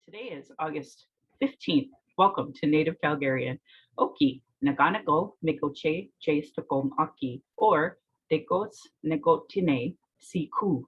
Today is August 15th. Welcome to Native Calgarian. Oki, Naganago, Mikoche, Chase Tokom Aki, or Dekos Negotine, Siku.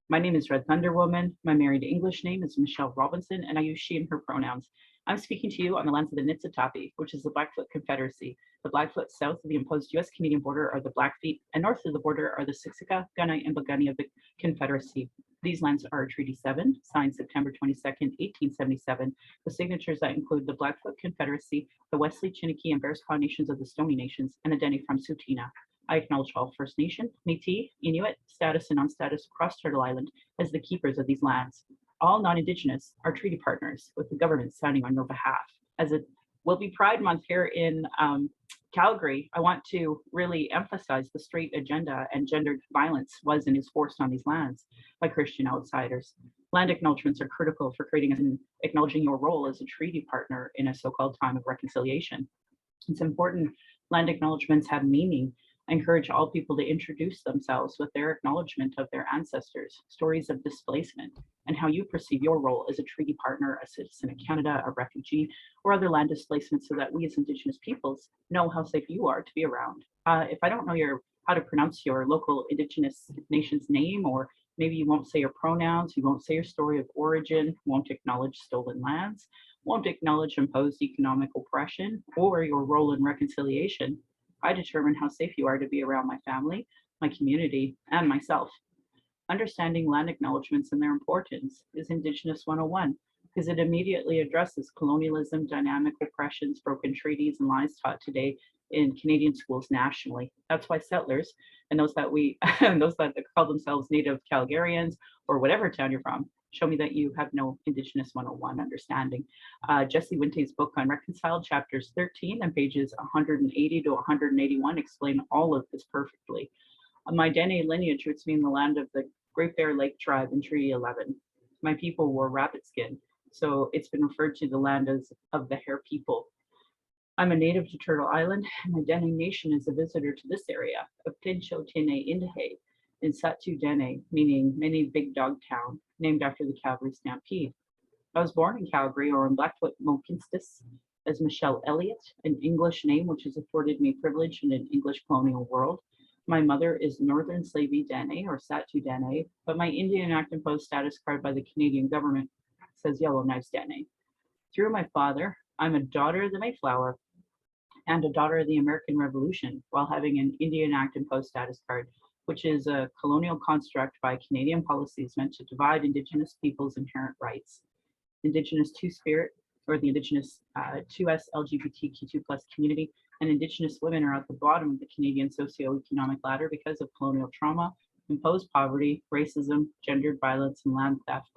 My name is Red Thunder Woman. My married English name is Michelle Robinson, and I use she and her pronouns. I'm speaking to you on the lands of the Niitsitapi, which is the Blackfoot Confederacy. The Blackfoot south of the imposed US-Canadian border are the Blackfeet, and north of the border are the Siksika, Gunai, and Bagani of the Confederacy. These lands are Treaty 7, signed September 22nd, 1877, with signatures that include the Blackfoot Confederacy, the Wesley, Chiniki, and Bearspaw Nations of the Stoney Nations, and the Dene from Tsuut'ina. I acknowledge all First Nation, Métis, Inuit, status and non-status across Turtle Island as the keepers of these lands. All non-Indigenous are treaty partners with the government signing on your behalf. As it will be Pride Month here in Calgary, I want to really emphasize the straight agenda and gendered violence was and is forced on these lands by Christian outsiders. Land acknowledgements are critical for creating and acknowledging your role as a treaty partner in a so-called time of reconciliation. It's important land acknowledgements have meaning. I encourage all people to introduce themselves with their acknowledgement of their ancestors, stories of displacement, and how you perceive your role as a treaty partner, a citizen of Canada, a refugee, or other land displacement so that we as Indigenous peoples know how safe you are to be around. If I don't know how to pronounce your local Indigenous nation's name, or maybe you won't say your pronouns, you won't say your story of origin, won't acknowledge stolen lands, won't acknowledge imposed economic oppression, or your role in reconciliation, I determine how safe you are to be around my family, my community, and myself. Understanding land acknowledgements and their importance is Indigenous 101 because it immediately addresses colonialism, dynamic oppressions, broken treaties, and lies taught today in Canadian schools nationally. That's why settlers and those that those that call themselves Native Calgarians or whatever town you're from show me that you have no Indigenous 101 understanding. Jesse Winte's book on Reconciled, chapters 13 and pages 180 to 181 explain all of this perfectly. My Dene lineage roots me in the land of the Great Bear Lake tribe in Treaty 11. My people wore rabbit skin, so it's been referred to the land as of the Hare people. I'm a native to Turtle Island, and my Dene nation is a visitor to this area of Pincho Tine Indahe in Satu Dene, meaning mini big dog town, named after the Calgary Stampede. I was born in Calgary, or in Blackfoot Mohkinstsis, as Michelle Elliott, an English name which has afforded me privilege in an English colonial world. My mother is Northern Slavey Dene, or Satu Dene, but my Indian Act imposed status card by the Canadian government says Yellowknives Dene. Through my father, I'm a daughter of the Mayflower and a daughter of the American Revolution, while having an Indian Act imposed status card, which is a colonial construct by Canadian policies meant to divide Indigenous peoples' inherent rights. Indigenous Two-Spirit, or the Indigenous 2S LGBTQ2+ community, and Indigenous women are at the bottom of the Canadian socioeconomic ladder because of colonial trauma, imposed poverty, racism, gendered violence, and land theft.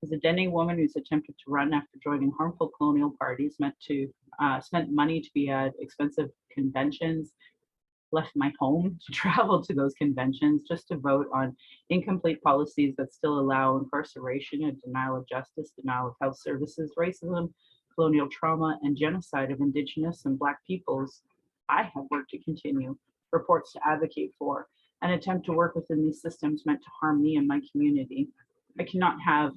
As a Dene woman who's attempted to run after joining harmful colonial parties spent money to be at expensive conventions, left my home to travel to those conventions just to vote on incomplete policies that still allow incarceration and denial of justice, denial of health services, racism, colonial trauma, and genocide of Indigenous and Black peoples, I have work to continue, reports to advocate for, and attempt to work within these systems meant to harm me and my community. I cannot have,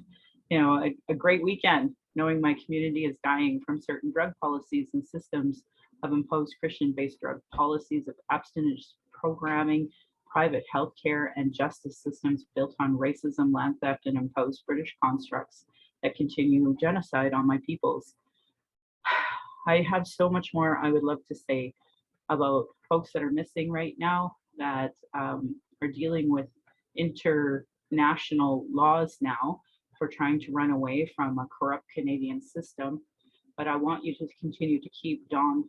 a great weekend knowing my community is dying from certain drug policies and systems of imposed Christian-based drug policies, of abstinence programming, private healthcare, and justice systems built on racism, land theft, and imposed British constructs that continue genocide on my peoples. I have so much more I would love to say about folks that are missing right now, that are dealing with international laws now for trying to run away from a corrupt Canadian system. But I want you to continue to keep Dawn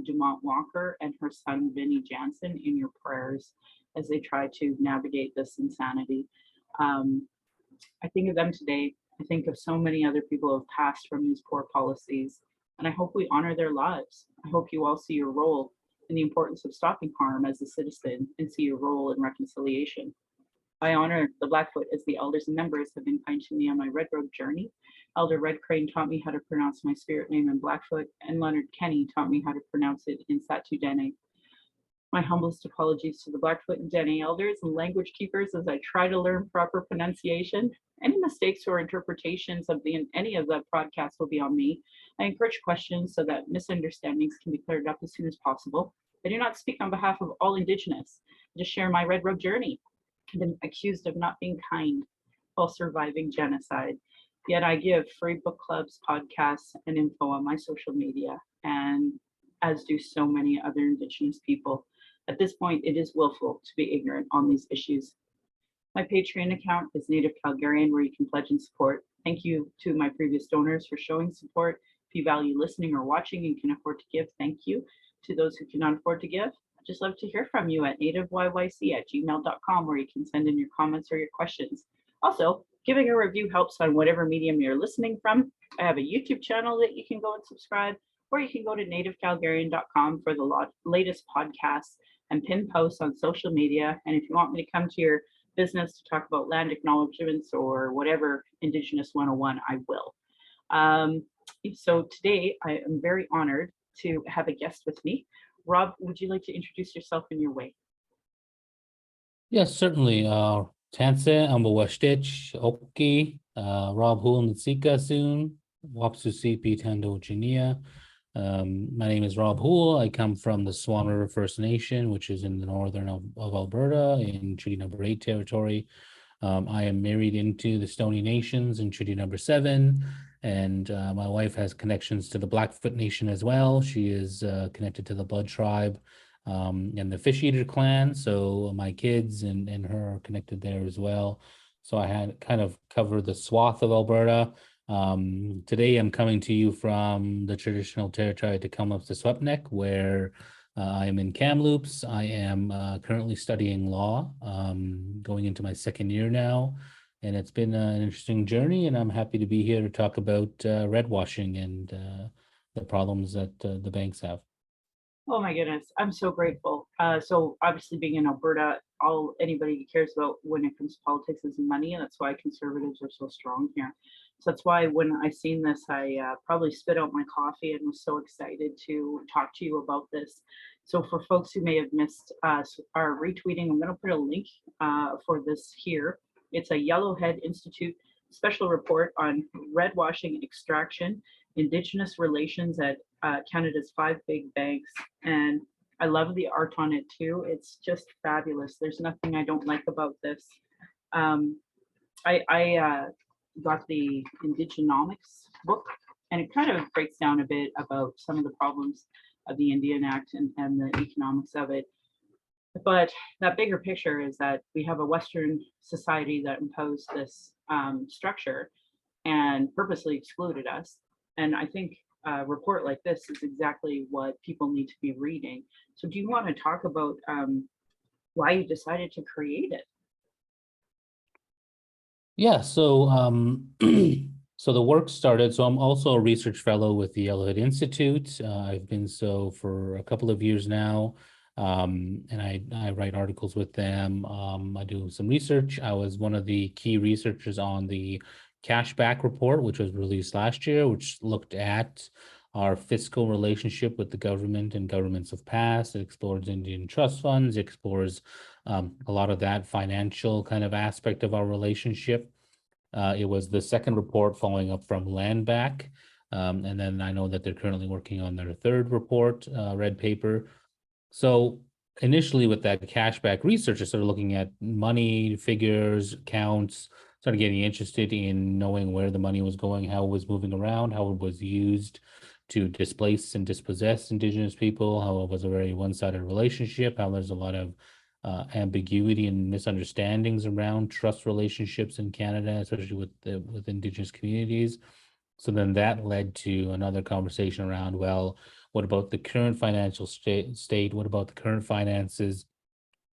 Dumont Walker and her son Vinnie Jansen in your prayers as they try to navigate this insanity. I think of them today. I think of so many other people who have passed from these poor policies, and I hope we honor their lives. I hope you all see your role in the importance of stopping harm as a citizen and see your role in reconciliation. I honor the Blackfoot as the elders and members have been kind to me on my Red Road journey. Elder Red Crane taught me how to pronounce my spirit name in Blackfoot, and Leonard Kenny taught me how to pronounce it in Satu Dene. My humblest apologies to the Blackfoot and Dene elders and language keepers as I try to learn proper pronunciation. Any mistakes or interpretations of any of the podcasts will be on me. I encourage questions so that misunderstandings can be cleared up as soon as possible. I do not speak on behalf of all Indigenous. I just share my Red Robe journey. I've been accused of not being kind while surviving genocide. Yet I give free book clubs, podcasts, and info on my social media, and as do so many other Indigenous people. At this point, it is willful to be ignorant on these issues. My Patreon account is Native Calgarian, where you can pledge and support. Thank you to my previous donors for showing support. If you value listening or watching and can afford to give, thank you. To those who cannot afford to give, I'd just love to hear from you at nativeyyc@gmail.com, where you can send in your comments or your questions. Also, giving a review helps on whatever medium you're listening from. I have a YouTube channel that you can go and subscribe, or you can go to nativecalgarian.com for the latest podcasts and pin posts on social media. And if you want me to come to your business to talk about land acknowledgements or whatever Indigenous 101, I will. So today I am very honored to have a guest with me. Rob, would you like to introduce yourself in your way? Yes, certainly. Tanse, Ambawashtich, Oki, Rob Houle Nitsika soon, Wapsu CP Tando Chinia. My name is Rob Houle. I come from the Swan River First Nation, which is in the northern of Alberta in Treaty Number 8 territory. I am married into the Stoney Nations in Treaty Number 7, and my wife has connections to the Blackfoot Nation as well. She is connected to the Blood Tribe and the Fish Eater clan. So my kids and her are connected there as well. So I had kind of covered the swath of Alberta. Today I'm coming to you from the traditional territory of Tecumseh-Swepnik, where I am in Kamloops. I am currently studying law, going into my second year now, and it's been an interesting journey, and I'm happy to be here to talk about red washing and the problems that the banks have. Oh my goodness, I'm so grateful. So obviously being in Alberta, all anybody cares about when it comes to politics is money, and that's why conservatives are so strong here. So that's why when I seen this, I probably spit out my coffee and was so excited to talk to you about this. So for folks who may have missed our retweeting, I'm going to put a link for this here. It's a Yellowhead Institute special report on red washing and extraction, Indigenous relations at Canada's 5 big banks. And I love the art on it too. It's just fabulous. There's nothing I don't like about this. I got the Indigenomics book, and it kind of breaks down a bit about some of the problems of the Indian Act and the economics of it. But that bigger picture is that we have a Western society that imposed this structure and purposely excluded us. And I think a report like this is exactly what people need to be reading. So do you want to talk about why you decided to create it? Yeah, so so the work started. So I'm also a research fellow with the Yellowhead Institute. I've been so for a couple of years now, and I write articles with them. I do some research. I was one of the key researchers on the cashback report, which was released last year, which looked at our fiscal relationship with the government and governments of past. It explores Indian trust funds, it explores a lot of that financial kind of aspect of our relationship. It was the second report following up from Land Back. And then I know that they're currently working on their third report, red paper. So initially with that cashback research, I started looking at money, figures, counts, started getting interested in knowing where the money was going, how it was moving around, how it was used to displace and dispossess Indigenous people, how it was a very one-sided relationship, how there's a lot of ambiguity and misunderstandings around trust relationships in Canada, especially with Indigenous communities. So then that led to another conversation around, well, what about the current financial state? What about the current finances?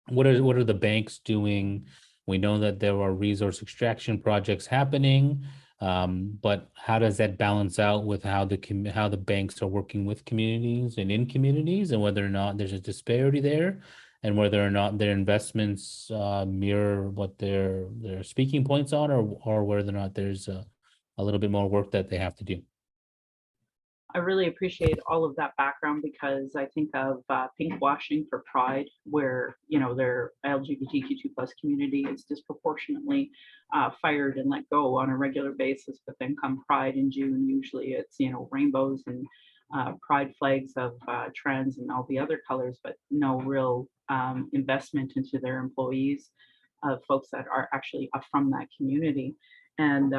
What are the banks doing? We know that there are resource extraction projects happening, but how does that balance out with how the banks are working with communities and in communities, and whether or not there's a disparity there, and whether or not their investments mirror what their speaking points are, or whether or not there's a little bit more work that they have to do. I really appreciate all of that background because I think of pink washing for Pride, where their LGBTQ2 plus community is disproportionately fired and let go on a regular basis. But then come Pride in June, usually it's rainbows and pride flags of trans and all the other colors, but no real investment into their employees, folks that are actually from that community. And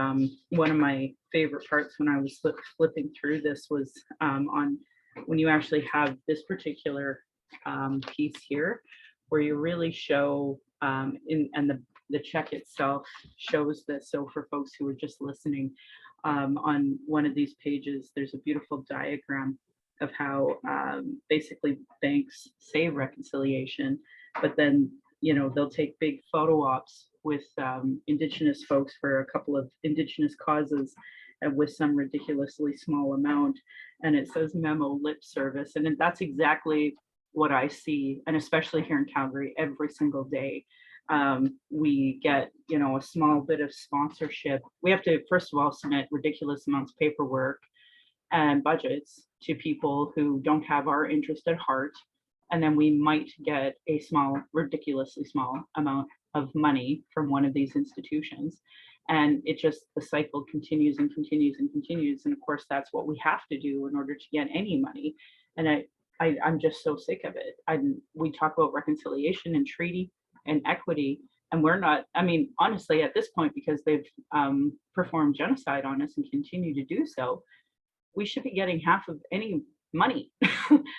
one of my favorite parts when I was flipping through this was on when you actually have this particular piece here, where you really show, and the check itself shows this. So for folks who are just listening, on one of these pages, there's a beautiful diagram of how basically banks say reconciliation, but then they'll take big photo ops with Indigenous folks for a couple of Indigenous causes and with some ridiculously small amount. And it says memo lip service. And that's exactly what I see, and especially here in Calgary, every single day. We get, a small bit of sponsorship. We have to, first of all, submit ridiculous amounts of paperwork and budgets to people who don't have our interest at heart. And then we might get a ridiculously small amount of money from one of these institutions. And the cycle continues and continues and continues. And of course, that's what we have to do in order to get any money. And I'm just so sick of it. We talk about reconciliation and treaty and equity, and we're not, honestly, at this point, because they've performed genocide on us and continue to do so, we should be getting half of any money.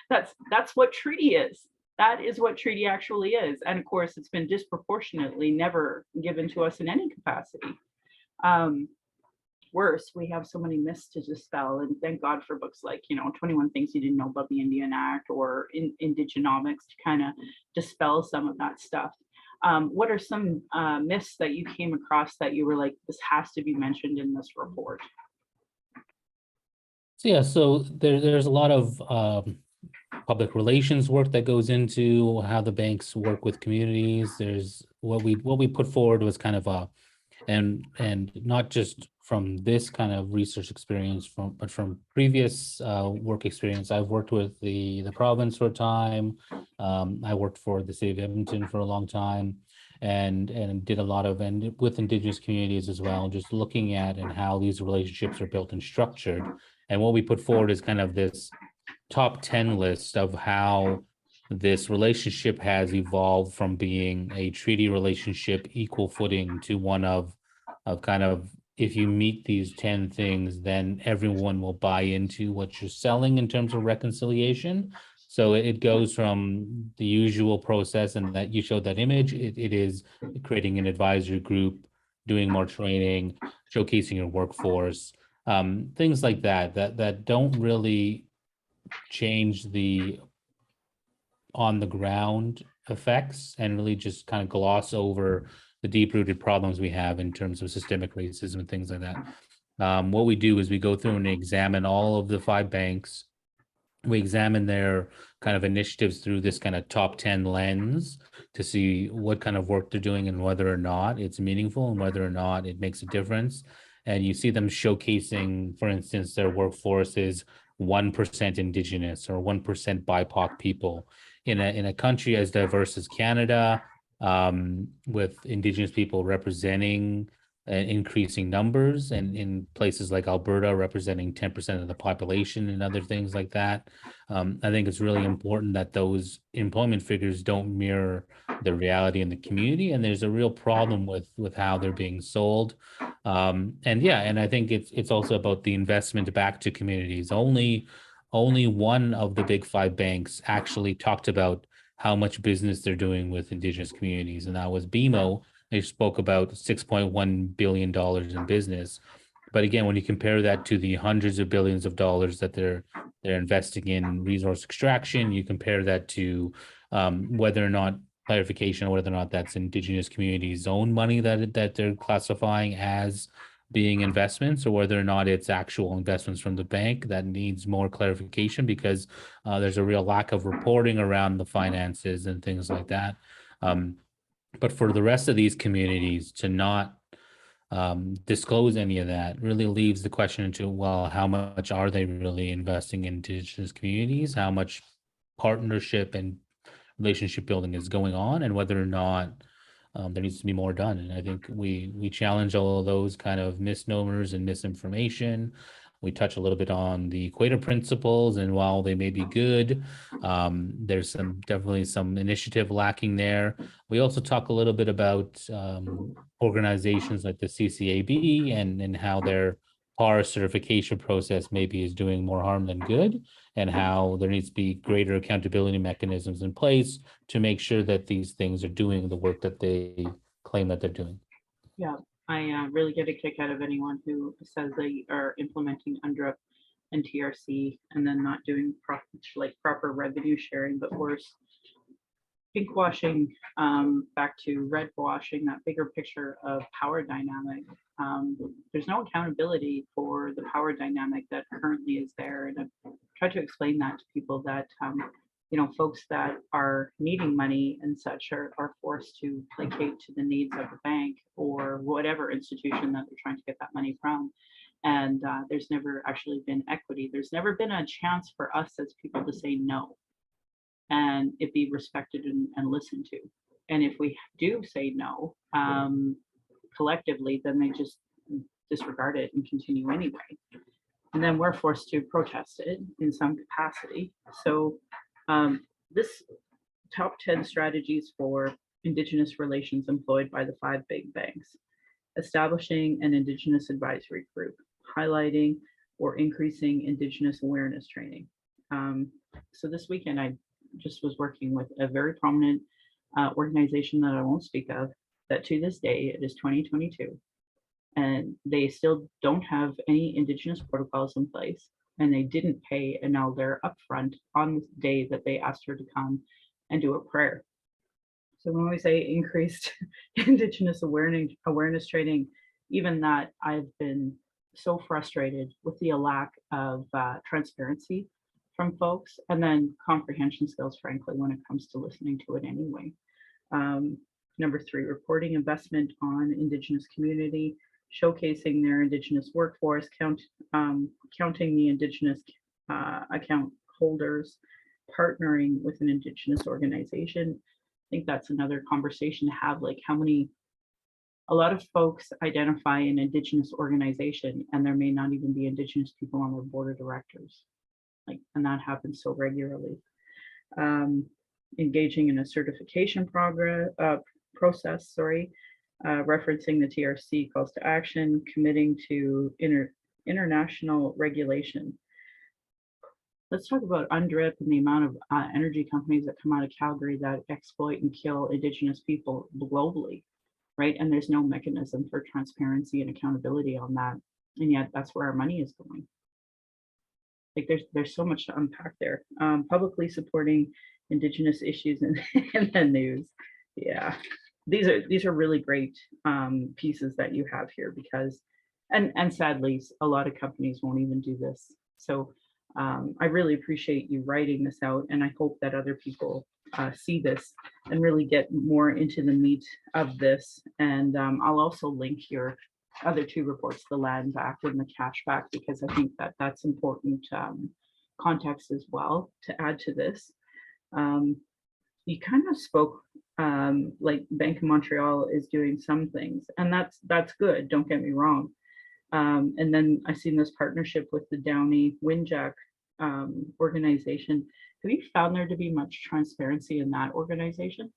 That's what treaty is. That is what treaty actually is. And of course, it's been disproportionately never given to us in any capacity. Worse, we have so many myths to dispel, and thank God for books like 21 Things You Didn't Know About the Indian Act or Indigenomics to kind of dispel some of that stuff. What are some myths that you came across that you were like, this has to be mentioned in this report? So there's a lot of public relations work that goes into how the banks work with communities. There's what we put forward was kind of and not just from this kind of research experience, but from previous work experience. I've worked with the province for a time. I worked for the city of Edmonton for a long time, and did a lot of with Indigenous communities as well, just looking at and how these relationships are built and structured. And what we put forward is kind of this top 10 list of how this relationship has evolved from being a treaty relationship, equal footing, to one of kind of, if you meet these 10 things, then everyone will buy into what you're selling in terms of reconciliation. So it goes from the usual process, and that you showed that image. It is creating an advisory group, doing more training, showcasing your workforce, things like that don't really change the on the ground effects, and really just kind of gloss over the deep-rooted problems we have in terms of systemic racism and things like that. What we do is we go through and examine all of the 5 banks. We examine their kind of initiatives through this kind of top 10 lens to see what kind of work they're doing and whether or not it's meaningful and whether or not it makes a difference. And you see them showcasing, for instance, their workforce is 1% Indigenous or 1% BIPOC people. In a country as diverse as Canada, with Indigenous people representing increasing numbers, and in places like Alberta representing 10% of the population and other things like that. I think it's really important that those employment figures don't mirror the reality in the community, and there's a real problem with how they're being sold. And I think it's also about the investment back to communities. Only one of the big 5 banks actually talked about how much business they're doing with Indigenous communities, and that was BMO. They spoke about $6.1 billion in business. But again, when you compare that to the hundreds of billions of dollars that they're investing in resource extraction, you compare that to whether or not clarification, whether or not that's Indigenous communities' own money that they're classifying as being investments, or whether or not it's actual investments from the bank, that needs more clarification, because there's a real lack of reporting around the finances and things like that. But for the rest of these communities to not disclose any of that, really leaves the question into, well, how much are they really investing in Indigenous communities? How much partnership and relationship building is going on, and whether or not there needs to be more done. And I think we challenge all of those kind of misnomers and misinformation. We touch a little bit on the Equator Principles, and while they may be good, there's definitely some initiative lacking there. We also talk a little bit about organizations like the CCAB and how their PAR certification process maybe is doing more harm than good, and how there needs to be greater accountability mechanisms in place to make sure that these things are doing the work that they claim that they're doing. Yeah, I really get a kick out of anyone who says they are implementing UNDRIP and TRC and then not doing proper revenue sharing, but worse, pinkwashing, back to red washing, that bigger picture of power dynamic. There's no accountability for the power dynamic that currently is there. And I've tried to explain that to people that, folks that are needing money and such are forced to placate to the needs of the bank or whatever institution that they're trying to get that money from. And there's never actually been equity. There's never been a chance for us as people to say no and it be respected and listened to. And if we do say no, collectively, then they just disregard it and continue anyway. And then we're forced to protest it in some capacity. So this top 10 strategies for Indigenous relations employed by the 5 big banks, establishing an Indigenous advisory group, highlighting or increasing Indigenous awareness training. So this weekend, I just was working with a very prominent organization that I won't speak of, that to this day, it is 2022, and they still don't have any Indigenous protocols in place, and they didn't pay an elder upfront on the day that they asked her to come and do a prayer. So when we say increased Indigenous awareness training, even that, I've been so frustrated with the lack of transparency from folks, and then comprehension skills, frankly, when it comes to listening to it anyway. Number 3, reporting investment on Indigenous community, showcasing their Indigenous workforce, counting the Indigenous account holders, partnering with an Indigenous organization. I think that's another conversation to have, like a lot of folks identify an Indigenous organization and there may not even be Indigenous people on their board of directors. And that happens so regularly. Engaging in a certification process, referencing the TRC calls to action, committing to international regulation. Let's talk about UNDRIP and the amount of energy companies that come out of Calgary that exploit and kill Indigenous people globally, right? And there's no mechanism for transparency and accountability on that. And yet that's where our money is going. There's so much to unpack there. Publicly supporting Indigenous issues in the news. Yeah, these are really great pieces that you have here, because and sadly a lot of companies won't even do this. So I really appreciate you writing this out, and I hope that other people see this and really get more into the meat of this. And I'll also link your other 2 reports, the land back and the cash back, because I think that that's important context as well to add to this. You kind of spoke like Bank of Montreal is doing some things, and that's good, don't get me wrong. And then I've seen this partnership with the Downey Windjack organization. Have you found there to be much transparency in that organization?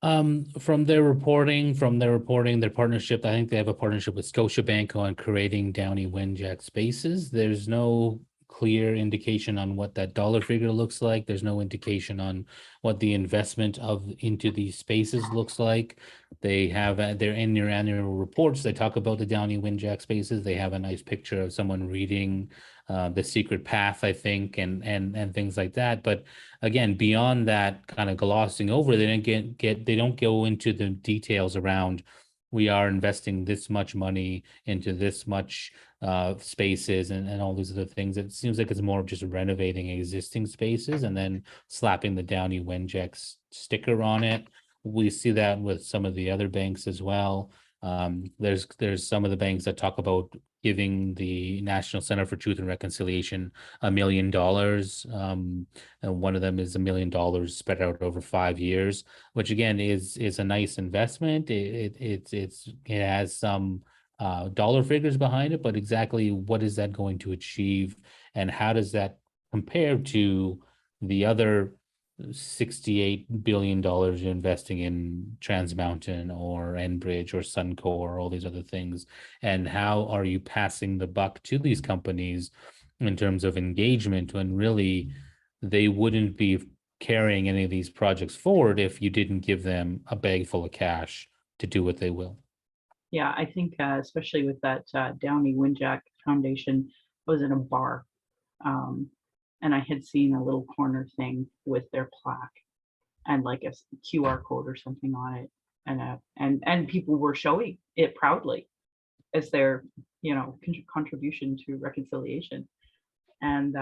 From their reporting, their partnership, I think they have a partnership with Scotiabank on creating Downey Windjack spaces. There's no clear indication on what that dollar figure looks like. There's no indication on what the investment into these spaces looks like. They have they're in their annual reports. They talk about the Downey Windjack spaces. They have a nice picture of someone reading The Secret Path, I think, and things like that. But again, beyond that kind of glossing over, they don't go into the details around, we are investing this much money into this much spaces and all these other things. It seems like it's more of just renovating existing spaces and then slapping the Downey Windjack sticker on it. We see that with some of the other banks as well. There's some of the banks that talk about giving the National Center for Truth and Reconciliation $1 million. And one of them is $1 million spread out over 5 years, which again is a nice investment. It has some dollar figures behind it, but exactly what is that going to achieve, and how does that compare to the other $68 billion you're investing in Trans Mountain or Enbridge or Suncor, all these other things? And how are you passing the buck to these companies in terms of engagement, when really they wouldn't be carrying any of these projects forward if you didn't give them a bag full of cash to do what they will? Yeah, I think especially with that Downey Winjack Foundation, I was in a bar, and I had seen a little corner thing with their plaque and like a QR code or something on it, and people were showing it proudly as their contribution to reconciliation. And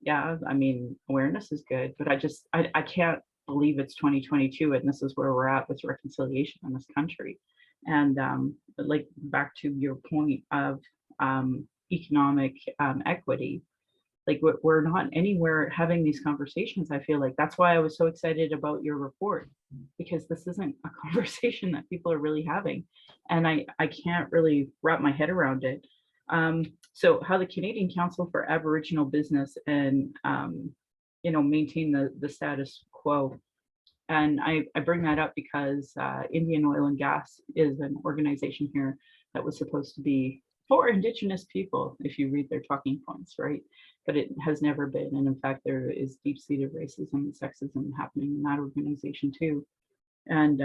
yeah, I mean, awareness is good, but I can't believe it's 2022 and this is where we're at with reconciliation in this country. And like back to your point of economic equity, like we're not anywhere having these conversations. I feel like that's why I was so excited about your report, because this isn't a conversation that people are really having, and I can't really wrap my head around it. So how the Canadian Council for Aboriginal Business and maintain the status quo. And I bring that up because Indian Oil and Gas is an organization here that was supposed to be for Indigenous people, if you read their talking points, right? But it has never been. And in fact, there is deep-seated racism and sexism happening in that organization too. And,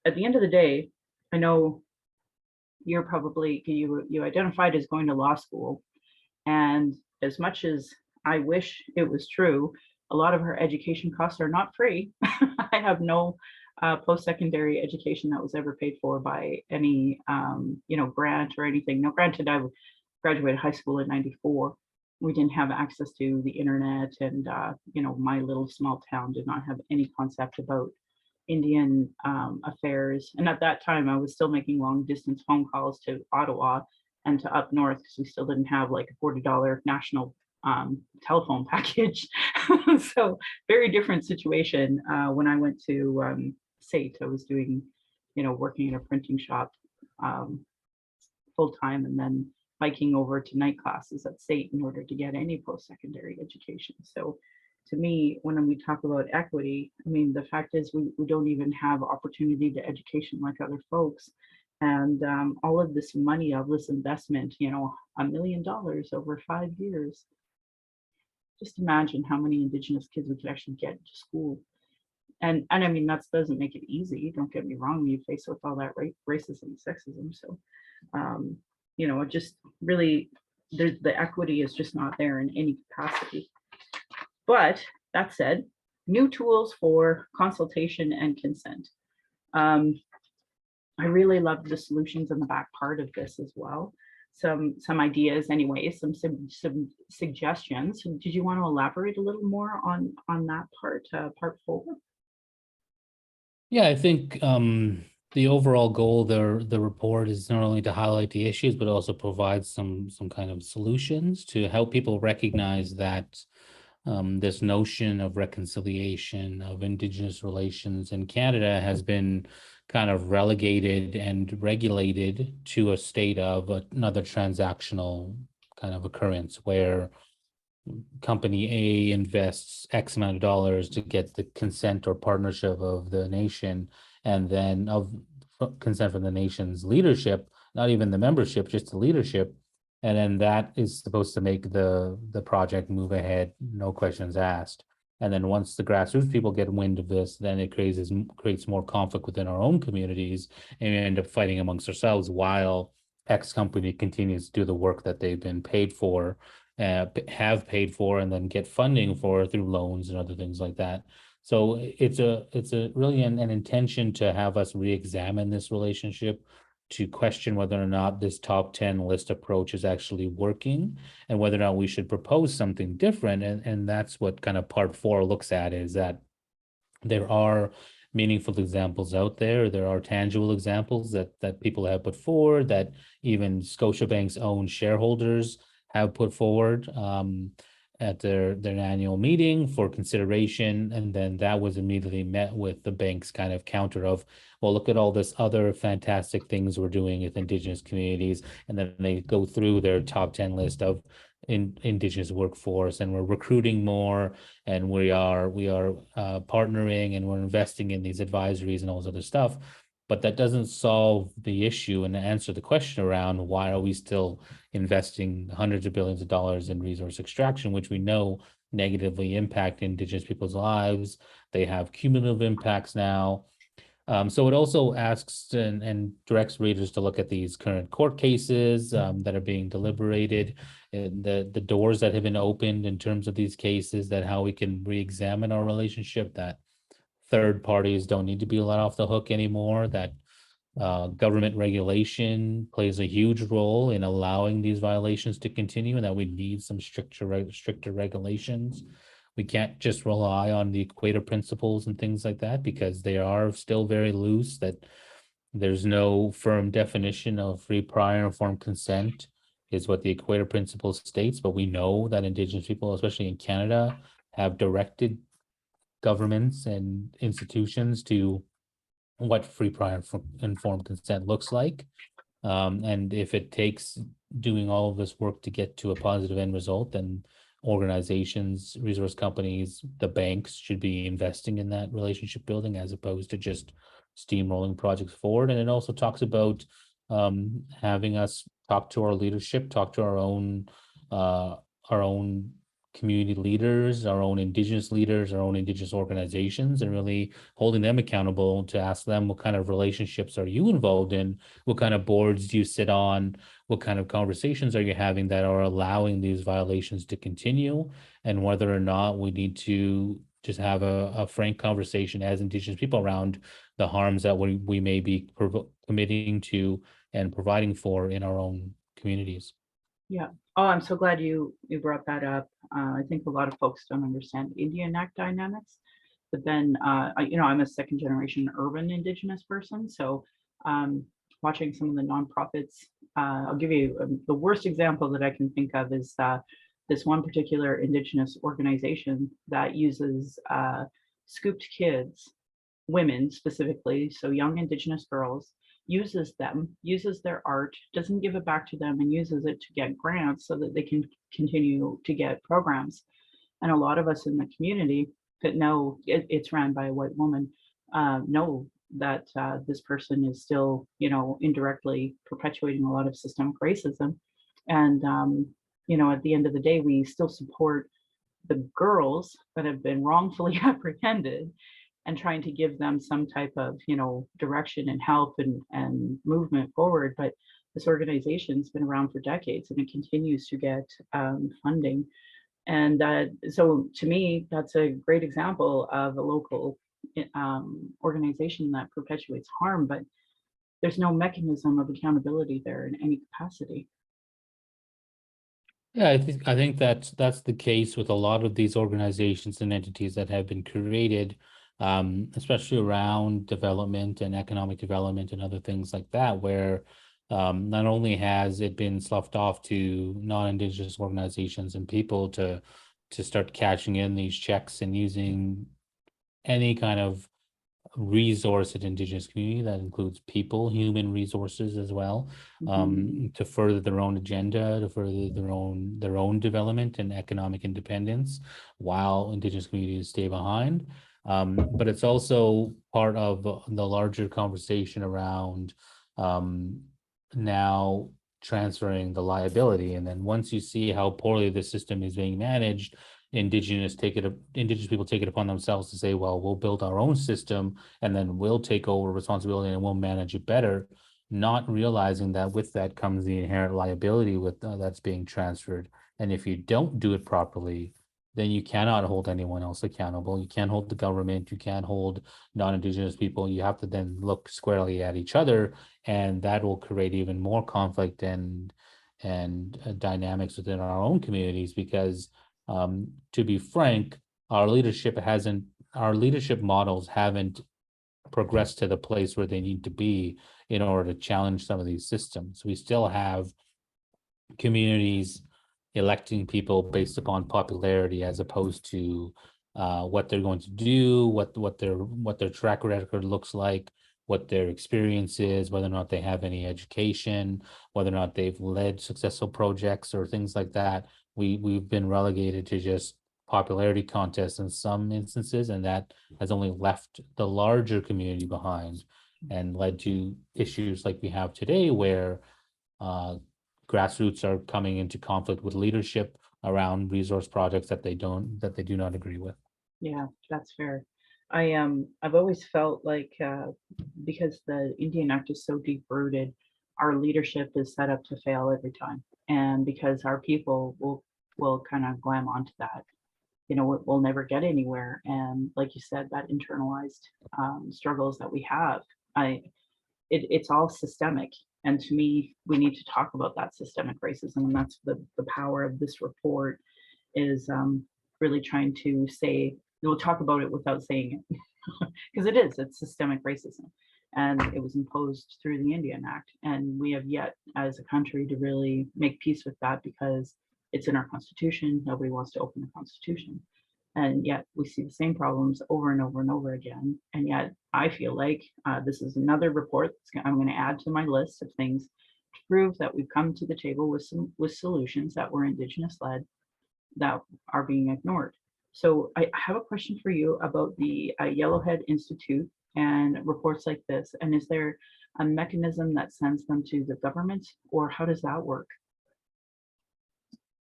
at the end of the day, I know you're probably, you identified as going to law school. And as much as I wish it was true, a lot of her education costs are not free. I have no post-secondary education that was ever paid for by any, grant or anything. No, granted, I graduated high school in '94. We didn't have access to the internet, and my little small town did not have any concept about Indian affairs. And at that time, I was still making long distance phone calls to Ottawa and to up north, because we still didn't have like a $40 national telephone package. So very different situation. When I went to SAIT, I was doing, working in a printing shop full time, and then biking over to night classes at SAIT in order to get any post-secondary education. So to me, when we talk about equity, I mean, the fact is we don't even have opportunity to education like other folks. And all of this money, of this investment, $1 million over 5 years. Just imagine how many Indigenous kids we could actually get to school. And I mean, that doesn't make it easy. Don't get me wrong. You face with all that racism and sexism. So, it just really, the equity is just not there in any capacity. But that said, new tools for consultation and consent. I really loved the solutions in the back part of this as well. Some ideas anyway, some suggestions. Did you want to elaborate a little more on that part 4? Yeah, I think the overall goal of the report is not only to highlight the issues, but also provide some kind of solutions to help people recognize that this notion of reconciliation, of Indigenous relations in Canada has been kind of relegated and regulated to a state of another transactional kind of occurrence, where company A invests X amount of dollars to get the consent or partnership of the nation, and then of consent from the nation's leadership, not even the membership, just the leadership. And then that is supposed to make the project move ahead, no questions asked. And then once the grassroots people get wind of this, then it creates more conflict within our own communities, and we end up fighting amongst ourselves while X company continues to do the work that they've been paid for, have paid for, and then get funding for through loans and other things like that. So it's a really an intention to have us re-examine this relationship, to question whether or not this top 10 list approach is actually working, and whether or not we should propose something different. And that's what kind of part 4 looks at, is that There are meaningful examples out there. There are tangible examples that people have put forward, that even Scotiabank's own shareholders have put forward at their annual meeting for consideration. And then that was immediately met with the bank's kind of counter of, well, look at all this other fantastic things we're doing with Indigenous communities. And then they go through their top 10 list of Indigenous workforce, and we're recruiting more, and we are partnering, and we're investing in these advisories and all this other stuff. But that doesn't solve the issue and answer the question around why are we still investing hundreds of billions of dollars in resource extraction, which we know negatively impact Indigenous people's lives. They have cumulative impacts now. So it also asks and directs readers to look at these current court cases that are being deliberated, and the doors that have been opened in terms of these cases, that how we can re-examine our relationship, that third parties don't need to be let off the hook anymore, that government regulation plays a huge role in allowing these violations to continue, and that we need some stricter regulations. We can't just rely on the Equator Principles and things like that, because they are still very loose, that there's no firm definition of free, prior, and informed consent is what the Equator Principles states. But we know that Indigenous people, especially in Canada, have directed governments and institutions to what free, prior, informed consent looks like. And if it takes doing all of this work to get to a positive end result, then organizations, resource companies, the banks should be investing in that relationship building as opposed to just steamrolling projects forward. And it also talks about having us talk to our leadership, talk to our own community leaders, our own Indigenous leaders, our own Indigenous organizations, and really holding them accountable to ask them, what kind of relationships are you involved in? What kind of boards do you sit on? What kind of conversations are you having that are allowing these violations to continue? And whether or not we need to just have a frank conversation as Indigenous people around the harms that we may be committing to and providing for in our own communities. Yeah. Oh, I'm so glad you brought that up. I think a lot of folks don't understand Indian Act dynamics, but then I'm a second generation urban Indigenous person, so watching some of the nonprofits. I'll give you the worst example that I can think of is this one particular Indigenous organization that uses scooped kids, women specifically, so young Indigenous girls, uses them, uses their art, doesn't give it back to them, and uses it to get grants so that they can continue to get programs. And a lot of us in the community that know it's ran by a white woman know that this person is still, indirectly perpetuating a lot of systemic racism. And, at the end of the day, we still support the girls that have been wrongfully apprehended and trying to give them some type of direction and help and movement forward. But this organization's been around for decades and it continues to get funding. And so to me, that's a great example of a local organization that perpetuates harm, but there's no mechanism of accountability there in any capacity. Yeah, I think that's the case with a lot of these organizations and entities that have been created, especially around development and economic development and other things like that, where not only has it been sloughed off to non-Indigenous organizations and people to start cashing in these checks and using any kind of resource at Indigenous community that includes people, human resources as well, to further their own agenda, to further their own development and economic independence, while Indigenous communities stay behind. But it's also part of the larger conversation around now transferring the liability. And then once you see how poorly the system is being managed, Indigenous people take it upon themselves to say, well, we'll build our own system and then we'll take over responsibility and we'll manage it better, not realizing that with that comes the inherent liability with that's being transferred. And if you don't do it properly, then you cannot hold anyone else accountable. You can't hold the government. You can't hold non-Indigenous people. You have to then look squarely at each other, and that will create even more conflict and dynamics within our own communities. Because to be frank, our leadership hasn't our leadership models haven't progressed to the place where they need to be in order to challenge some of these systems. We still have communities electing people based upon popularity as opposed to what they're going to do, what their track record looks like, what their experience is, whether or not they have any education, whether or not they've led successful projects or things like that. We've been relegated to just popularity contests in some instances, and that has only left the larger community behind and led to issues like we have today where uh, grassroots are coming into conflict with leadership around resource projects that they do not agree with. Yeah, that's fair. I've always felt like because the Indian Act is so deep rooted, our leadership is set up to fail every time, and because our people will kind of glam onto that, we'll never get anywhere. And like you said, that internalized struggles that we have, I it's all systemic. And to me, we need to talk about that systemic racism, and that's the power of this report is really trying to say we'll talk about it without saying it because it's systemic racism, and it was imposed through the Indian Act, and we have yet as a country to really make peace with that because it's in our constitution. Nobody wants to open the constitution, and yet we see the same problems over and over and over again. And yet I feel like this is another report I'm going to add to my list of things to prove that we've come to the table with solutions that were Indigenous led that are being ignored. So I have a question for you about the Yellowhead Institute and reports like this. And is there a mechanism that sends them to the government, or how does that work?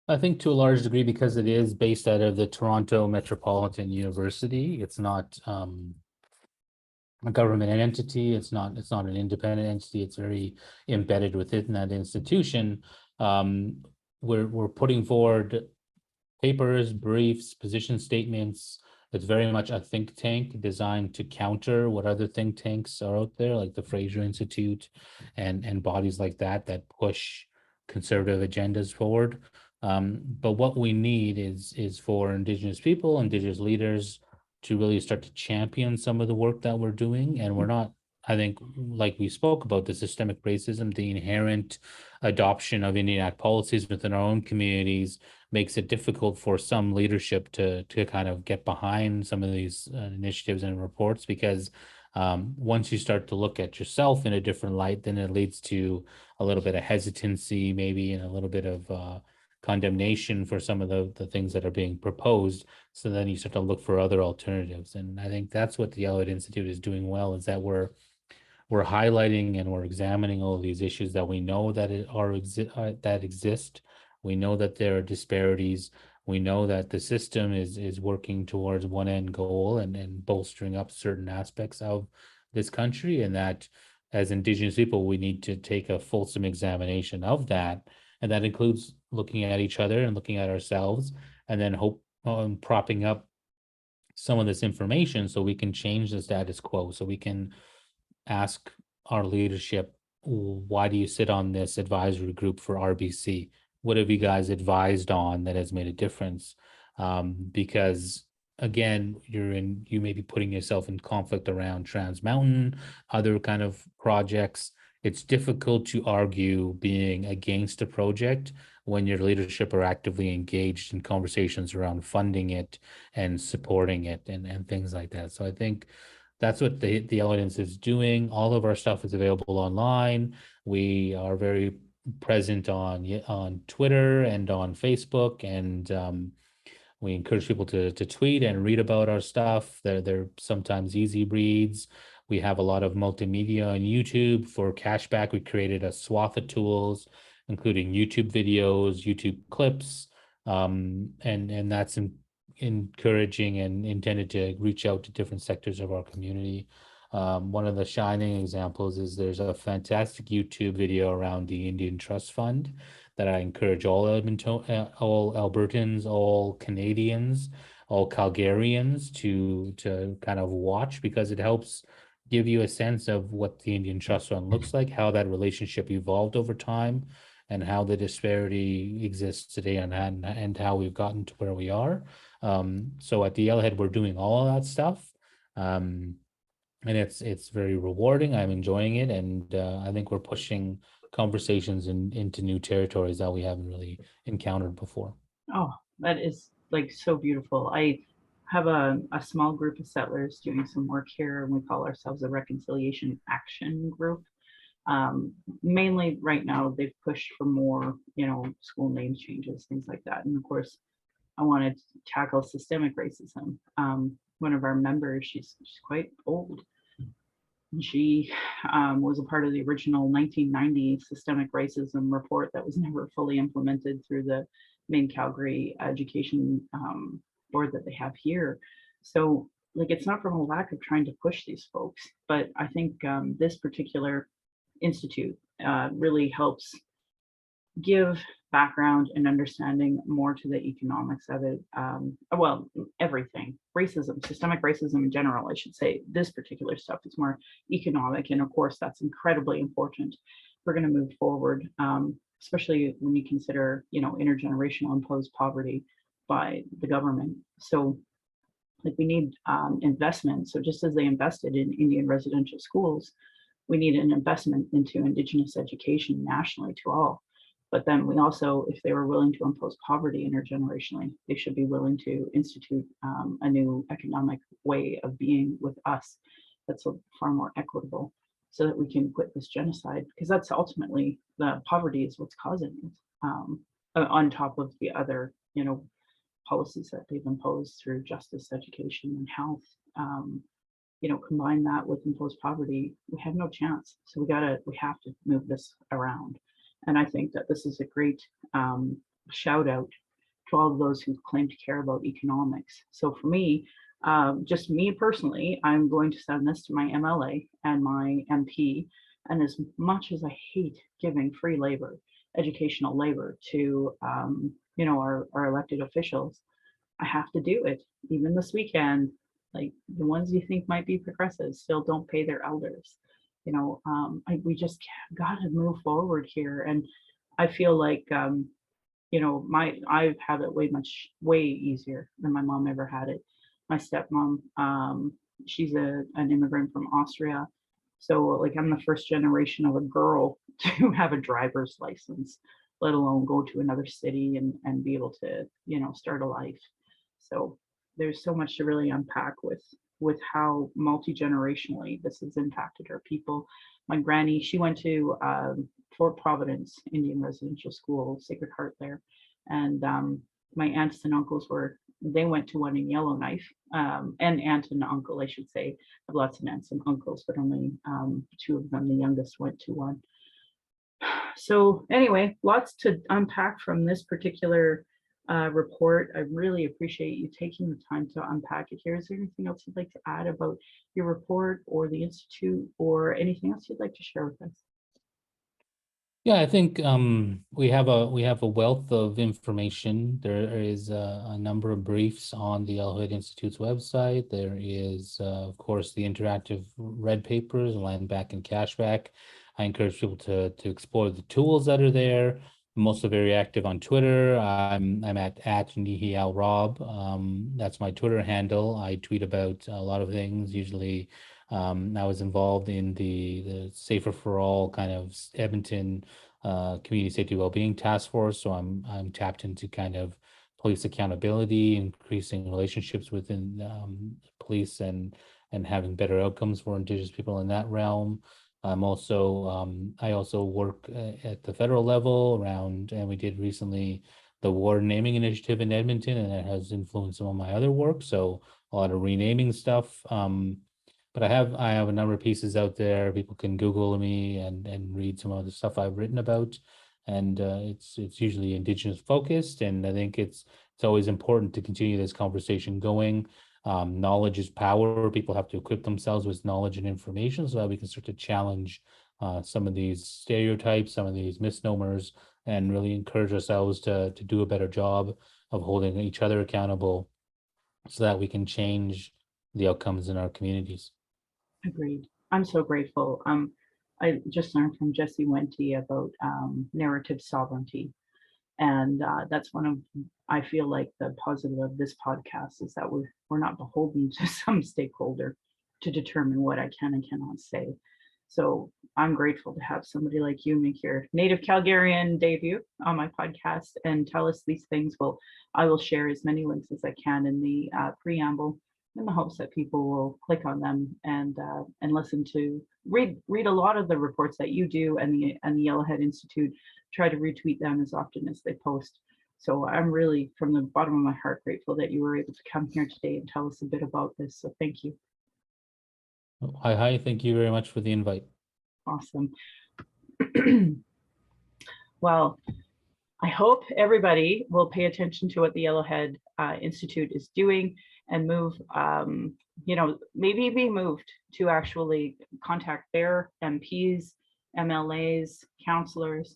I think to a large degree because it is based out of the Toronto Metropolitan University. It's not a government entity. It's not an independent entity. It's very embedded within that institution. We're putting forward papers, briefs, position statements. It's very much a think tank designed to counter what other think tanks are out there, like the Fraser Institute and bodies like that push conservative agendas forward. But what we need is for Indigenous people, Indigenous leaders to really start to champion some of the work that we're doing. And we're not, I think, like we spoke about, the systemic racism, the inherent adoption of Indian Act policies within our own communities makes it difficult for some leadership to kind of get behind some of these initiatives and reports, because once you start to look at yourself in a different light, then it leads to a little bit of hesitancy, maybe, and a little bit of condemnation for some of the things that are being proposed. So then you start to look for other alternatives. And I think that's what the Elliott Institute is doing well, is that we're highlighting and we're examining all of these issues that we know that that exist. We know that there are disparities. We know that the system is working towards one end goal and bolstering up certain aspects of this country, and that as Indigenous people, we need to take a fulsome examination of that. And that includes looking at each other and looking at ourselves, and then propping up some of this information so we can change the status quo, so we can ask our leadership, why do you sit on this advisory group for RBC? What have you guys advised on that has made a difference? Because again, you may be putting yourself in conflict around Trans Mountain, other kind of projects. It's difficult to argue being against a project when your leadership are actively engaged in conversations around funding it and supporting it and things like that. So I think that's what the Alliance is doing. All of our stuff is available online. We are very present on Twitter and on Facebook, and we encourage people to tweet and read about our stuff. They're sometimes easy reads. We have a lot of multimedia on YouTube. For cashback, we created a swath of tools, including YouTube videos, YouTube clips, and that's encouraging and intended to reach out to different sectors of our community. One of the shining examples is there's a fantastic YouTube video around the Indian Trust Fund that I encourage all Albertans, all Canadians, all Calgarians to kind of watch, because it helps give you a sense of what the Indian Trust Fund looks like, how that relationship evolved over time, and how the disparity exists today, and how we've gotten to where we are. So at the Yellowhead, we're doing all of that stuff. And it's very rewarding. I'm enjoying it, and I think we're pushing conversations into new territories that we haven't really encountered before. Oh, that is like so beautiful. I have a small group of settlers doing some work here, and we call ourselves a reconciliation action group. Um, Mainly right now, they've pushed for more, school name changes, things like that. And of course, I wanted to tackle systemic racism. One of our members, she's quite old. She was a part of the original 1990 systemic racism report that was never fully implemented through the main Calgary education board that they have here. So, like, it's not from a lack of trying to push these folks, but I think this particular institute really helps give background and understanding more to the economics of it. Well, everything, racism, systemic racism in general, I should say. This particular stuff is more economic, and of course, that's incredibly important. We're going to move forward, especially when you consider, intergenerational imposed poverty by the government. So, like, we need investment. So, just as they invested in Indian residential schools, we need an investment into Indigenous education nationally to all. But then we also, if they were willing to impose poverty intergenerationally, they should be willing to institute a new economic way of being with us that's far more equitable, so that we can quit this genocide, because that's ultimately, the poverty is what's causing it, on top of the other, policies that they've imposed through justice, education, and health. Combine that with imposed poverty, we have no chance. So we have to move this around. And I think that this is a great shout out to all of those who claim to care about economics. So for me, just me personally, I'm going to send this to my MLA and my MP. And as much as I hate giving free labor, educational labor to our elected officials, I have to do it. Even this weekend, like, the ones you think might be progressive still don't pay their elders. We just got to move forward here. And I feel like, I've had it way easier than my mom ever had it. My stepmom, she's an immigrant from Austria. So, like, I'm the first generation of a girl to have a driver's license, let alone go to another city and be able to, start a life. So there's so much to really unpack with how multi-generationally this has impacted our people. My granny, she went to Fort Providence Indian Residential School, Sacred Heart there. And my aunts and uncles they went to one in Yellowknife, and aunt and uncle, I should say. I have lots of aunts and uncles, but only two of them, the youngest, went to one. So anyway, lots to unpack from this particular report. I really appreciate you taking the time to unpack it here. Is there anything else you'd like to add about your report or the Institute, or anything else you'd like to share with us? Yeah, I think we have a wealth of information. There is a number of briefs on the Yellowhead Institute's website. There is, of course, the interactive red papers, land back and cashback. I encourage people to explore the tools that are there. I'm also very active on Twitter. I'm at @NihialRob. That's my Twitter handle. I tweet about a lot of things. Usually, I was involved in the Safer for All kind of Edmonton Community Safety Wellbeing Task Force. So I'm tapped into kind of police accountability, increasing relationships within police, and having better outcomes for Indigenous people in that realm. I also work at the federal level around, and we did recently the War Naming Initiative in Edmonton, and that has influenced some of my other work. So a lot of renaming stuff. But I have a number of pieces out there. People can Google me and read some of the stuff I've written about, and it's usually Indigenous focused. And I think it's always important to continue this conversation going. Knowledge is power. People have to equip themselves with knowledge and information so that we can start to challenge some of these stereotypes, some of these misnomers, and really encourage ourselves to do a better job of holding each other accountable so that we can change the outcomes in our communities. Agreed. I'm so grateful. I just learned from Jesse Wente about narrative sovereignty. And that's one of, I feel like the positive of this podcast is that we're not beholden to some stakeholder to determine what I can and cannot say. So I'm grateful to have somebody like you make your native Calgarian debut on my podcast and tell us these things. Well, I will share as many links as I can in the preamble, in the hopes that people will click on them and listen to read a lot of the reports that you do, and the Yellowhead Institute. Try to retweet them as often as they post. So I'm really, from the bottom of my heart, grateful that you were able to come here today and tell us a bit about this. So thank you. Hi, thank you very much for the invite. Awesome. Well, I hope everybody will pay attention to what the Yellowhead Institute is doing and move, maybe be moved to actually contact their MPs, MLAs, councillors,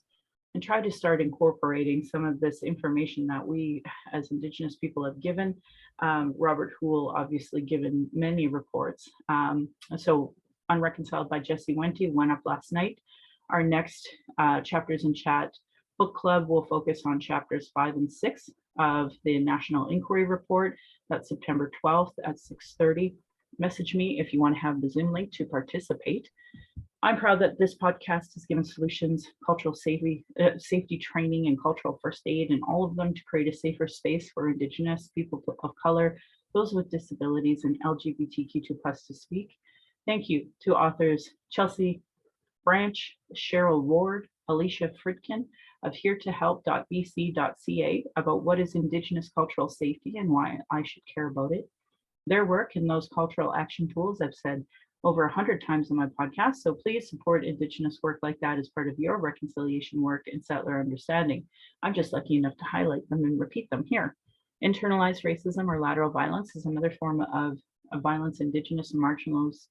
and try to start incorporating some of this information that we as Indigenous people have given. Robert Houle obviously given many reports. So Unreconciled by Jesse Wente went up last night. Our next Chapters in Chat book club will focus on chapters 5 and 6 of the National Inquiry Report. That's September 12th at 6:30. Message me if you want to have the Zoom link to participate. I'm proud that this podcast has given solutions, cultural safety training, and cultural first aid, and all of them to create a safer space for Indigenous, people of color, those with disabilities, and LGBTQ2+ to speak. Thank you to authors Chelsea Branch, Cheryl Ward, Alicia Fridkin of heretohelp.bc.ca about what is Indigenous cultural safety and why I should care about it. Their work in those cultural action tools, I've said over 100 times on my podcast, so please support Indigenous work like that as part of your reconciliation work and settler understanding. I'm just lucky enough to highlight them and repeat them here. Internalized racism or lateral violence is another form of violence Indigenous and marginalized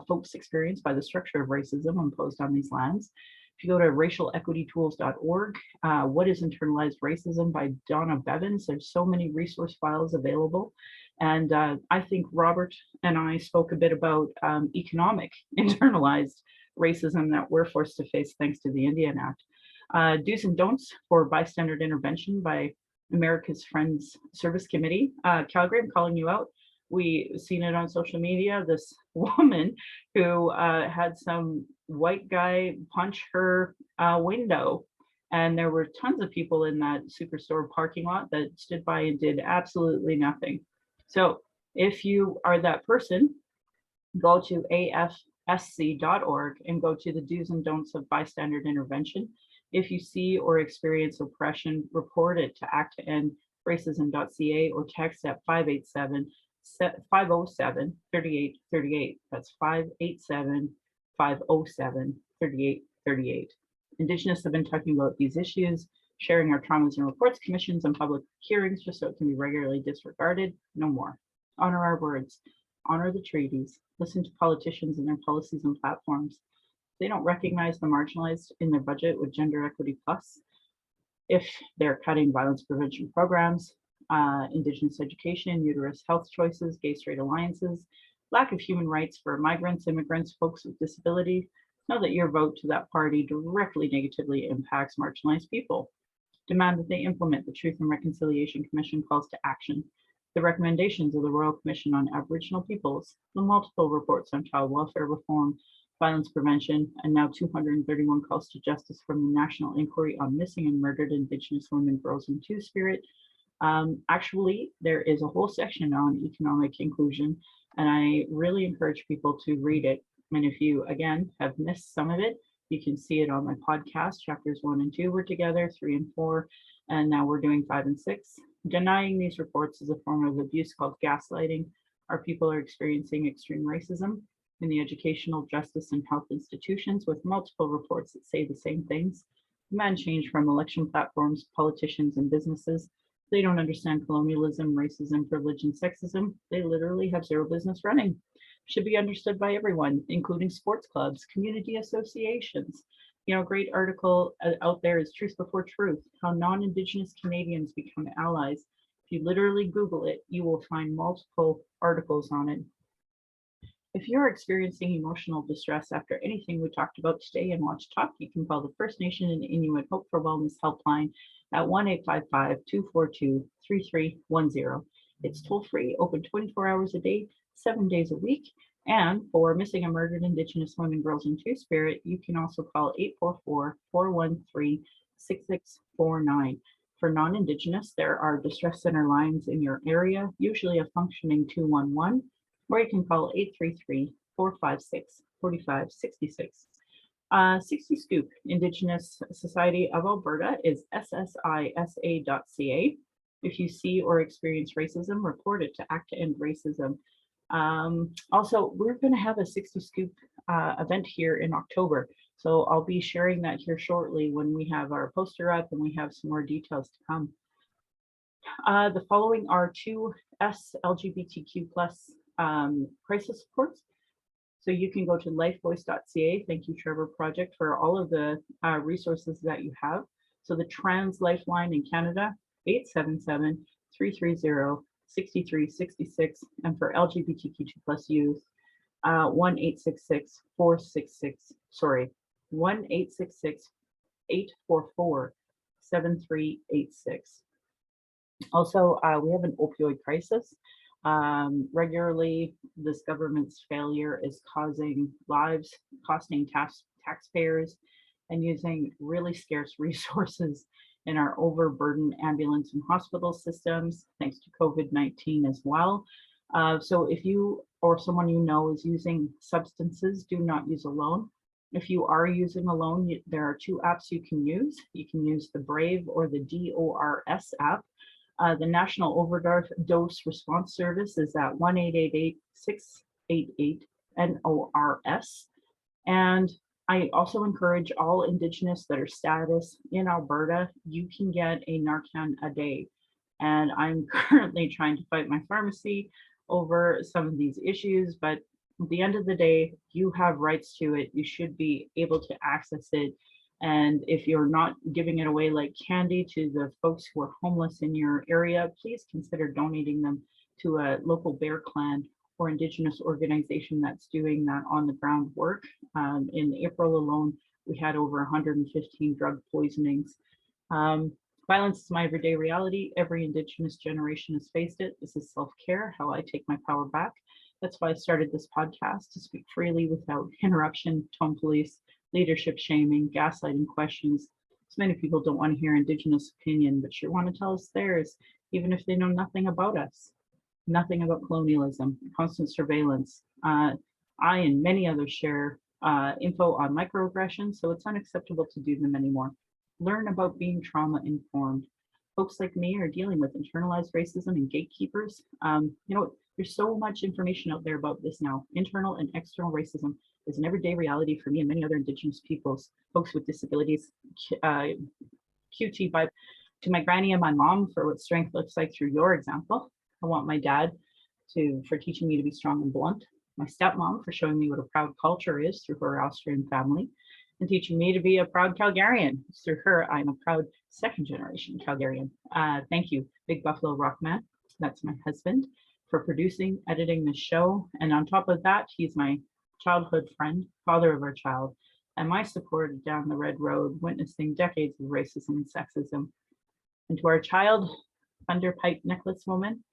folks experience by the structure of racism imposed on these lands. If you go to racialequitytools.org, What is Internalized Racism by Donna Bevins, there's so many resource files available. And I think Robert and I spoke a bit about economic internalized racism that we're forced to face thanks to the Indian Act. Do's and don'ts for bystander intervention by America's Friends Service Committee. Calgary, I'm calling you out. We've seen it on social media, this woman who had some white guy punch her window. And there were tons of people in that Superstore parking lot that stood by and did absolutely nothing. So if you are that person, go to afsc.org and go to the do's and don'ts of bystander intervention. If you see or experience oppression, report it to acttoendracism.ca or text at 507-3838. That's 587-507-3838. Indigenous have been talking about these issues, sharing our traumas and reports, commissions, and public hearings just so it can be regularly disregarded. No more. Honor our words, honor the treaties, listen to politicians and their policies and platforms. They don't recognize the marginalized in their budget with Gender Equity Plus. If they're cutting violence prevention programs, Indigenous education, uterus health choices, gay-straight alliances, lack of human rights for migrants, immigrants, folks with disability, know that your vote to that party directly negatively impacts marginalized people. Demand that they implement the Truth and Reconciliation Commission calls to action, the recommendations of the Royal Commission on Aboriginal Peoples, the multiple reports on child welfare reform, violence prevention, and now 231 calls to justice from the National Inquiry on Missing and Murdered Indigenous Women, Girls, and Two-Spirit. Actually, there is a whole section on economic inclusion, and I really encourage people to read it. And if you, again, have missed some of it, you can see it on my podcast. Chapters 1 and 2 were together, 3 and 4, and now we're doing 5 and 6. Denying these reports is a form of abuse called gaslighting. Our people are experiencing extreme racism in the educational, justice, and health institutions with multiple reports that say the same things. Demand change from election platforms, politicians, and businesses. They don't understand colonialism, racism, privilege, and sexism. They literally have zero business running. Should be understood by everyone, including sports clubs, community associations. You know, a great article out there is Truth Before Truth, how non-Indigenous Canadians become allies. If you literally Google it, you will find multiple articles on it. If you're experiencing emotional distress after anything we talked about today and want to talk, you can call the First Nation and Inuit Hope for Wellness helpline at 1-855-242-3310. It's toll-free, open 24 hours a day, 7 days a week. And for missing and murdered Indigenous women, girls, and Two-Spirit, you can also call 844-413-6649. For non-Indigenous, there are distress center lines in your area, usually a functioning 211, or you can call 833-456-4566. 60 Scoop, Indigenous Society of Alberta is ssisa.ca. If you see or experience racism, report it to ACT to End Racism. Also, we're going to have a 60 Scoop event here in October. So I'll be sharing that here shortly when we have our poster up and we have some more details to come. The following are two LGBTQ plus crisis supports. So you can go to lifevoice.ca. Thank you, Trevor Project, for all of the resources that you have. So the Trans Lifeline in Canada, 877-330-6366, and for LGBTQ2 plus youth, 1-866-466-844-7386. Also, we have an opioid crisis. Regularly, this government's failure is causing lives, costing taxpayers, and using really scarce resources in our overburdened ambulance and hospital systems, thanks to COVID-19 as well. So if you or someone you know is using substances, do not use alone. If you are using alone, there are two apps you can use. You can use the Brave or the DORS app. The National Overdose Response Service is at 1-888-688-NORS. And I also encourage all Indigenous that are status in Alberta, you can get a Narcan a day. And I'm currently trying to fight my pharmacy over some of these issues, but at the end of the day, you have rights to it. You should be able to access it. And if you're not giving it away like candy to the folks who are homeless in your area, please consider donating them to a local Bear Clan or Indigenous organization that's doing that on the ground work. In April alone, we had over 115 drug poisonings. Violence is my everyday reality. Every Indigenous generation has faced it. This is self-care, how I take my power back. That's why I started this podcast, to speak freely without interruption, tone police, leadership shaming, gaslighting questions. So many people don't want to hear Indigenous opinion, but sure want to tell us theirs, even if they know nothing about us, nothing about colonialism, constant surveillance. I and many others share info on microaggressions, so it's unacceptable to do them anymore. Learn about being trauma informed. Folks like me are dealing with internalized racism and gatekeepers. There's so much information out there about this now. Internal and external racism is an everyday reality for me and many other Indigenous peoples, folks with disabilities. QT vibe to my granny and my mom for what strength looks like through your example. I want my dad for teaching me to be strong and blunt. My stepmom for showing me what a proud culture is through her Austrian family, and teaching me to be a proud Calgarian. Through her, I'm a proud second generation Calgarian. Thank you, Big Buffalo Rockman. That's my husband, for producing, editing the show. And on top of that, he's my childhood friend, father of our child, and my support down the red road, witnessing decades of racism and sexism. And to our child, Thunderpipe Necklace Woman,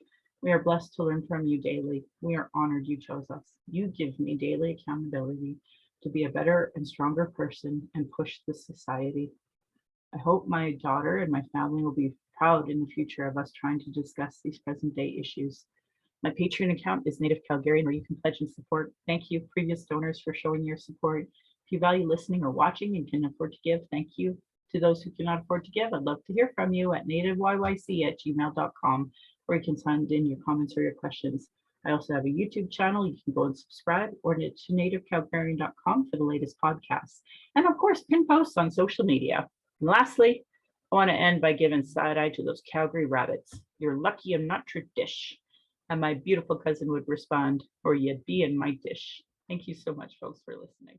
we are blessed to learn from you daily. We are honored you chose us. You give me daily accountability to be a better and stronger person and push this society. I hope my daughter and my family will be proud in the future of us trying to discuss these present day issues. My Patreon account is Native Calgarian, where you can pledge and support. Thank you, previous donors, for showing your support. If you value listening or watching and can afford to give, thank you. To those who cannot afford to give, I'd love to hear from you at nativeyyc@gmail.com, where you can send in your comments or your questions. I also have a YouTube channel. You can go and subscribe, or to nativecalgarian.com for the latest podcasts. And of course, pin posts on social media. And lastly, I want to end by giving side eye to those Calgary rabbits. You're lucky I'm not tradish. And my beautiful cousin would respond, or you'd be in my dish. Thank you so much, folks, for listening.